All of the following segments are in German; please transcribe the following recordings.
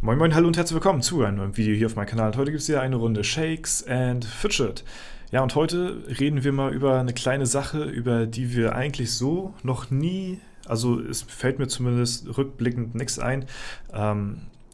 Moin moin, hallo und herzlich willkommen zu einem neuen Video hier auf meinem Kanal. Und heute gibt es hier eine Runde Shakes and Fidget. Ja, und heute reden wir mal über eine kleine Sache, über die wir eigentlich so noch nie, also es fällt mir zumindest rückblickend nichts ein,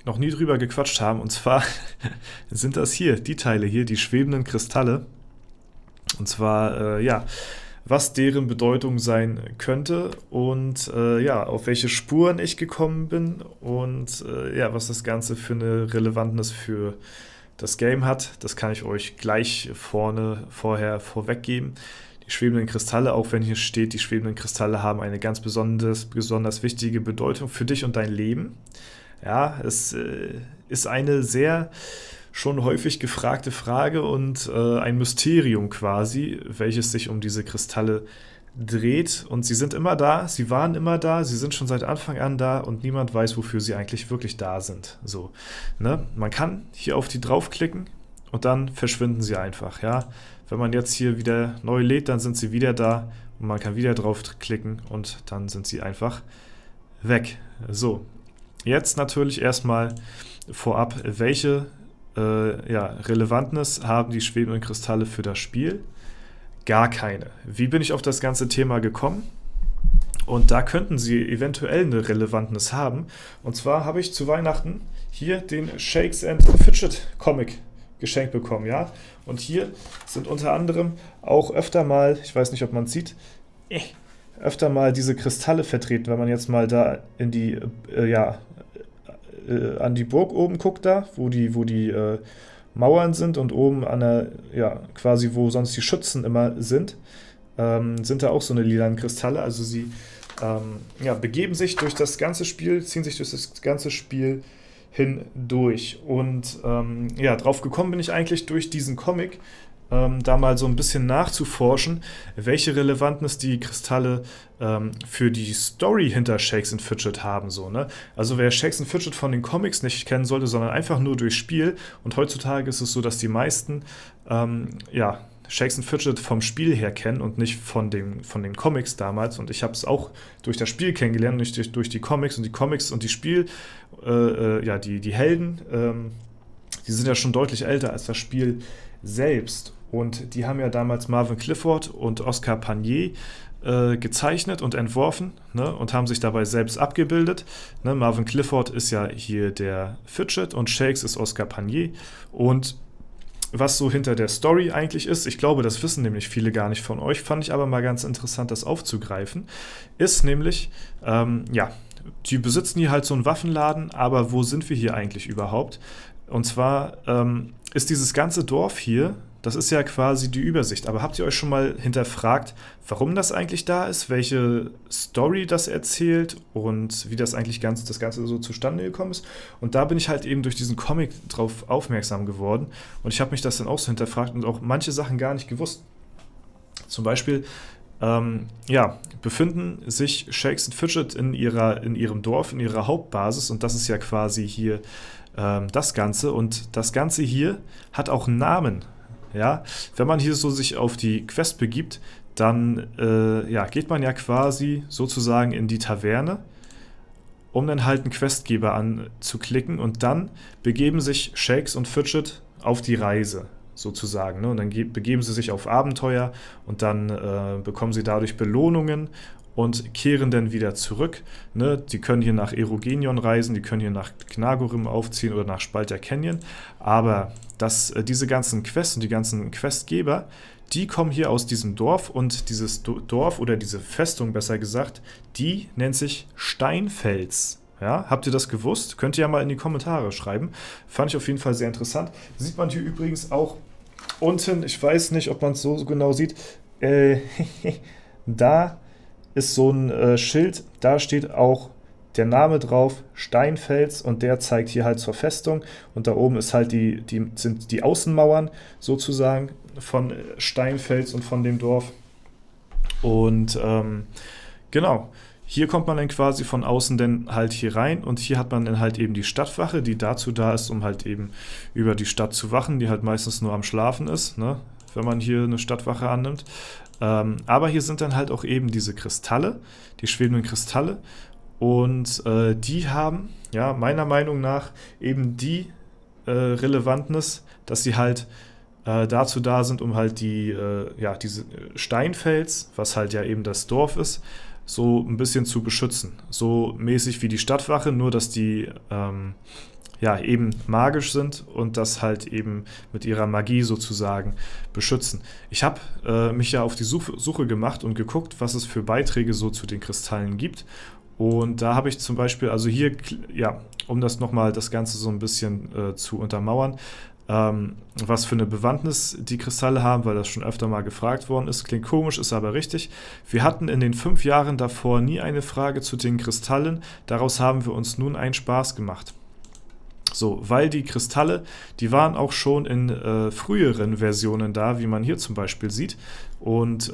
noch nie drüber gequatscht haben. Und zwar sind das hier, die Teile hier, die schwebenden Kristalle. Und zwar, ja, was deren Bedeutung sein könnte und ja, auf welche Spuren ich gekommen bin und ja, was das Ganze für eine Relevanz für das Game hat, das kann ich euch gleich vorweggeben. Die schwebenden Kristalle, auch wenn hier steht, die schwebenden Kristalle haben eine ganz besonders wichtige Bedeutung für dich und dein Leben. Ja, es ist eine sehr schon häufig gefragte Frage und ein Mysterium quasi, welches sich um diese Kristalle dreht. Und sie sind immer da, sie waren immer da, sie sind schon seit Anfang an da und niemand weiß, wofür sie eigentlich wirklich da sind. So, ne? Man kann hier auf die draufklicken und dann verschwinden sie einfach. Ja? Wenn man jetzt hier wieder neu lädt, dann sind sie wieder da und man kann wieder draufklicken und dann sind sie einfach weg. So, jetzt natürlich erstmal vorab, welche ja, Relevanz haben die schwebenden Kristalle für das Spiel? Gar keine. Wie bin ich auf das ganze Thema gekommen? Und da könnten sie eventuell eine Relevanz haben. Und zwar habe ich zu Weihnachten hier den Shakes and Fidget Comic geschenkt bekommen, ja. Und hier sind unter anderem auch öfter mal, ich weiß nicht, ob man es sieht, öfter mal diese Kristalle vertreten, wenn man jetzt mal da in die, ja, an die Burg oben guckt da, wo die Mauern sind und oben an der, ja, quasi wo sonst die Schützen immer sind da auch so eine lilanen Kristalle. Also sie ja, begeben sich durch das ganze Spiel, ziehen sich durch das ganze Spiel hindurch. Und ja, drauf gekommen bin ich eigentlich durch diesen Comic, da mal so ein bisschen nachzuforschen, welche Relevanz die Kristalle für die Story hinter Shakes and Fidget haben. So, ne? Also wer Shakes and Fidget von den Comics nicht kennen sollte, sondern einfach nur durchs Spiel, und heutzutage ist es so, dass die meisten ja, Shakes and Fidget vom Spiel her kennen und nicht von den Comics damals. Und ich habe es auch durch das Spiel kennengelernt, nicht durch die Comics. Und die Comics und die Spiel, ja, die Helden, die sind ja schon deutlich älter als das Spiel selbst. Und die haben ja damals Marvin Clifford und Oscar Panier gezeichnet und entworfen, ne, und haben sich dabei selbst abgebildet. Ne, Marvin Clifford ist ja hier der Fidget und Shakes ist Oscar Panier. Und was so hinter der Story eigentlich ist, ich glaube, das wissen nämlich viele gar nicht von euch, fand ich aber mal ganz interessant, das aufzugreifen, ist nämlich, ja, die besitzen hier halt so einen Waffenladen, aber wo sind wir hier eigentlich überhaupt? Und zwar ist dieses ganze Dorf hier, das ist ja quasi die Übersicht. Aber habt ihr euch schon mal hinterfragt, warum das eigentlich da ist, welche Story das erzählt und wie das eigentlich das Ganze so zustande gekommen ist? Und da bin ich halt eben durch diesen Comic drauf aufmerksam geworden. Und ich habe mich das dann auch so hinterfragt und auch manche Sachen gar nicht gewusst. Zum Beispiel, ja, befinden sich Shakes and Fidget in ihrem Dorf, in ihrer Hauptbasis. Und das ist ja quasi hier das Ganze. Und das Ganze hier hat auch einen Namen. Ja, wenn man hier so sich auf die Quest begibt, dann ja, geht man ja quasi sozusagen in die Taverne, um dann halt einen Questgeber anzuklicken, und dann begeben sich Shakes und Fidget auf die Reise sozusagen, ne? Und dann begeben sie sich auf Abenteuer und dann bekommen sie dadurch Belohnungen und kehren dann wieder zurück. Ne? Die können hier nach Erogenion reisen, die können hier nach Knagorim aufziehen oder nach Spalter Canyon. Aber diese ganzen Quests und die ganzen Questgeber, die kommen hier aus diesem Dorf, und dieses Dorf oder diese Festung besser gesagt, die nennt sich Steinfels. Ja, habt ihr das gewusst? Könnt ihr ja mal in die Kommentare schreiben. Fand ich auf jeden Fall sehr interessant. Sieht man hier übrigens auch unten, ich weiß nicht, ob man es so genau sieht, da ist so ein Schild, da steht auch der Name drauf, Steinfels, und der zeigt hier halt zur Festung, und da oben ist halt sind die Außenmauern sozusagen von Steinfels und von dem Dorf. Und genau, hier kommt man dann quasi von außen dann halt hier rein, und hier hat man dann halt eben die Stadtwache, die dazu da ist, um halt eben über die Stadt zu wachen, die halt meistens nur am Schlafen ist, ne, wenn man hier eine Stadtwache annimmt. Aber hier sind dann halt auch eben diese Kristalle, die schwebenden Kristalle. Und die haben, ja, meiner Meinung nach eben die Relevantness, dass sie halt dazu da sind, um halt diese Steinfels, was halt ja eben das Dorf ist, so ein bisschen zu beschützen. So mäßig wie die Stadtwache, nur dass die eben magisch sind und das halt eben mit ihrer Magie sozusagen beschützen. Ich habe mich ja auf die Suche gemacht und geguckt, was es für Beiträge so zu den Kristallen gibt. Und da habe ich zum Beispiel, also hier, ja, um das nochmal das Ganze so ein bisschen zu untermauern, was für eine Bewandtnis die Kristalle haben, weil das schon öfter mal gefragt worden ist. Klingt komisch, ist aber richtig. Wir hatten in den 5 Jahren davor nie eine Frage zu den Kristallen. Daraus haben wir uns nun einen Spaß gemacht. So, weil die Kristalle, die waren auch schon in früheren Versionen da, wie man hier zum Beispiel sieht. Und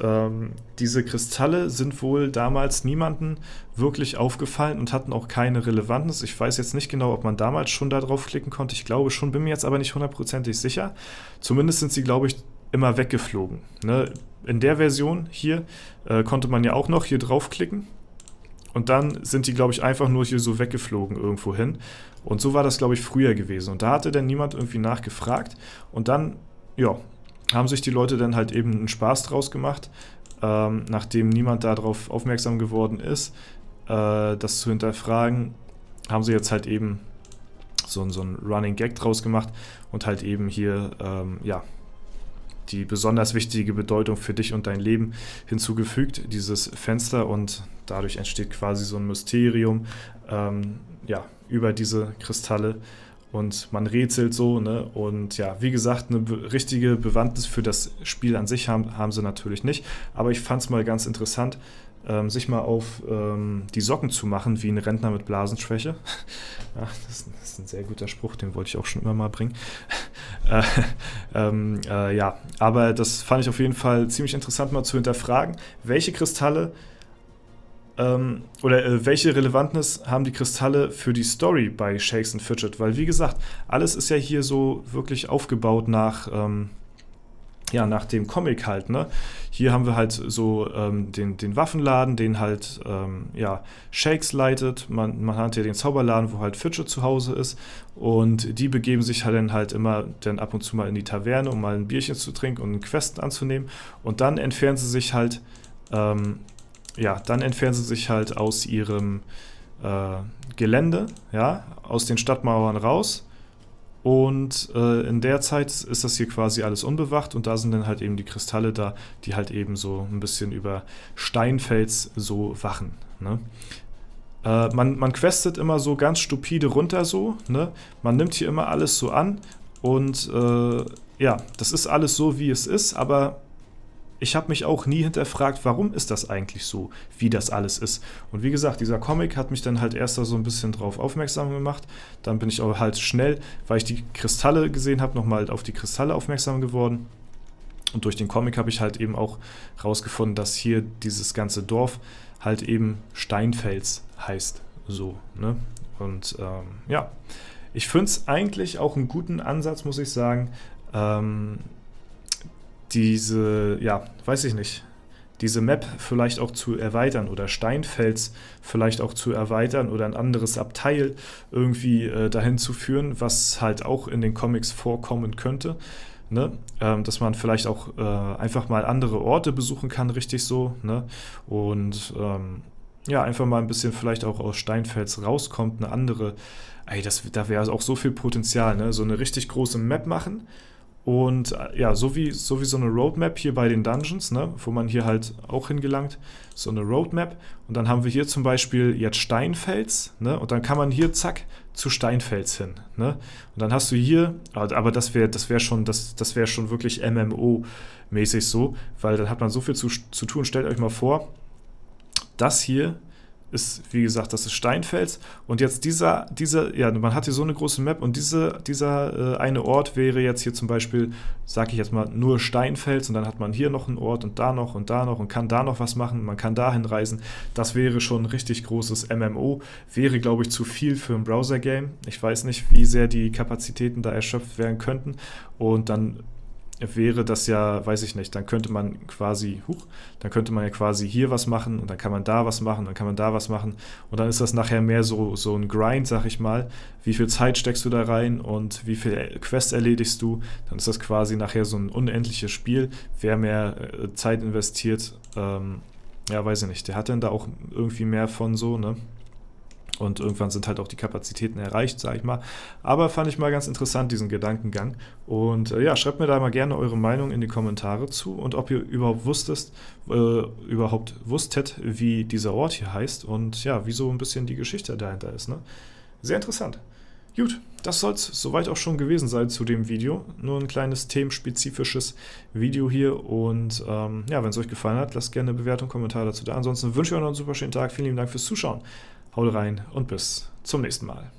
diese Kristalle sind wohl damals niemandem wirklich aufgefallen und hatten auch keine Relevanz. Ich weiß jetzt nicht genau, ob man damals schon da drauf klicken konnte. Ich glaube schon, bin mir jetzt aber nicht hundertprozentig sicher. Zumindest sind sie, glaube ich, immer weggeflogen. Ne? In der Version hier konnte man ja auch noch hier draufklicken. Und dann sind die, glaube ich, einfach nur hier so weggeflogen irgendwo hin. Und so war das, glaube ich, früher gewesen. Und da hatte dann niemand irgendwie nachgefragt. Und dann, ja, haben sich die Leute dann halt eben einen Spaß draus gemacht, nachdem niemand darauf aufmerksam geworden ist, das zu hinterfragen, haben sie jetzt halt eben so ein Running Gag draus gemacht und halt eben hier, die besonders wichtige Bedeutung für dich und dein Leben hinzugefügt, dieses Fenster, und dadurch entsteht quasi so ein Mysterium über diese Kristalle und man rätselt so, ne? Und ja, wie gesagt, eine richtige Bewandtnis für das Spiel an sich haben sie natürlich nicht, aber ich fand es mal ganz interessant, sich mal auf die Socken zu machen, wie ein Rentner mit Blasenschwäche. Ja, das ist ein sehr guter Spruch, den wollte ich auch schon immer mal bringen. Aber das fand ich auf jeden Fall ziemlich interessant mal zu hinterfragen, welche Kristalle welche Relevanz haben die Kristalle für die Story bei Shakes and Fidget? Weil, wie gesagt, alles ist ja hier so wirklich aufgebaut nach dem Comic halt, ne? Hier haben wir halt so den Waffenladen, den halt Shakes leitet. Man hat ja den Zauberladen, wo halt Fidget zu Hause ist. Und die begeben sich halt immer dann ab und zu mal in die Taverne, um mal ein Bierchen zu trinken und einen Quest anzunehmen. Und dann entfernen sie sich halt aus ihrem Gelände, ja, aus den Stadtmauern raus. Und in der Zeit ist das hier quasi alles unbewacht und da sind dann halt eben die Kristalle da, die halt eben so ein bisschen über Steinfels so wachen. Ne? Man questet immer so ganz stupide runter so, ne? Man nimmt hier immer alles so an und das ist alles so, wie es ist, aber ich habe mich auch nie hinterfragt, warum ist das eigentlich so, wie das alles ist. Und wie gesagt, dieser Comic hat mich dann halt erst da so ein bisschen drauf aufmerksam gemacht. Dann bin ich auch halt schnell, weil ich die Kristalle gesehen habe, nochmal auf die Kristalle aufmerksam geworden. Und durch den Comic habe ich halt eben auch rausgefunden, dass hier dieses ganze Dorf halt eben Steinfels heißt. So, ne? Und ich finde es eigentlich auch einen guten Ansatz, muss ich sagen, diese Map vielleicht auch zu erweitern oder Steinfels vielleicht auch zu erweitern oder ein anderes Abteil irgendwie dahin zu führen, was halt auch in den Comics vorkommen könnte. Ne? Dass man vielleicht auch einfach mal andere Orte besuchen kann, richtig so. Ne? Und einfach mal ein bisschen vielleicht auch aus Steinfels rauskommt, eine andere. Da wäre auch so viel Potenzial, ne? So eine richtig große Map machen. Und so wie so eine Roadmap hier bei den Dungeons, ne, wo man hier halt auch hingelangt, so eine Roadmap. Und dann haben wir hier zum Beispiel jetzt Steinfels, ne, und dann kann man hier zack zu Steinfels hin, ne. Und dann hast du hier, aber das wäre schon wirklich MMO-mäßig so, weil dann hat man so viel zu tun. Stellt euch mal vor, das hier ist, wie gesagt, das ist Steinfels und jetzt man hat hier so eine große Map und dieser eine Ort wäre jetzt hier zum Beispiel, sage ich jetzt mal, nur Steinfels und dann hat man hier noch einen Ort und da noch und kann da noch was machen, man kann dahin reisen. Das wäre schon ein richtig großes MMO, wäre, glaube ich, zu viel für ein Browser-Game. Ich weiß nicht, wie sehr die Kapazitäten da erschöpft werden könnten und dann wäre das ja, weiß ich nicht, dann könnte man ja quasi hier was machen und dann kann man da was machen, dann kann man da was machen und dann ist das nachher mehr so ein Grind, sag ich mal. Wie viel Zeit steckst du da rein und wie viel Quests erledigst du? Dann ist das quasi nachher so ein unendliches Spiel. Wer mehr Zeit investiert, ja, weiß ich nicht, der hat dann da auch irgendwie mehr von so, ne? Und irgendwann sind halt auch die Kapazitäten erreicht, sag ich mal. Aber fand ich mal ganz interessant, diesen Gedankengang. Und ja, schreibt mir da mal gerne eure Meinung in die Kommentare zu und ob ihr überhaupt wusstet, wie dieser Ort hier heißt und ja, wieso ein bisschen die Geschichte dahinter ist. Ne? Sehr interessant. Gut, das soll es soweit auch schon gewesen sein zu dem Video. Nur ein kleines themenspezifisches Video hier. Und ja, wenn es euch gefallen hat, lasst gerne eine Bewertung, Kommentar dazu da. Ansonsten wünsche ich euch noch einen super schönen Tag. Vielen lieben Dank fürs Zuschauen. Haut rein und bis zum nächsten Mal.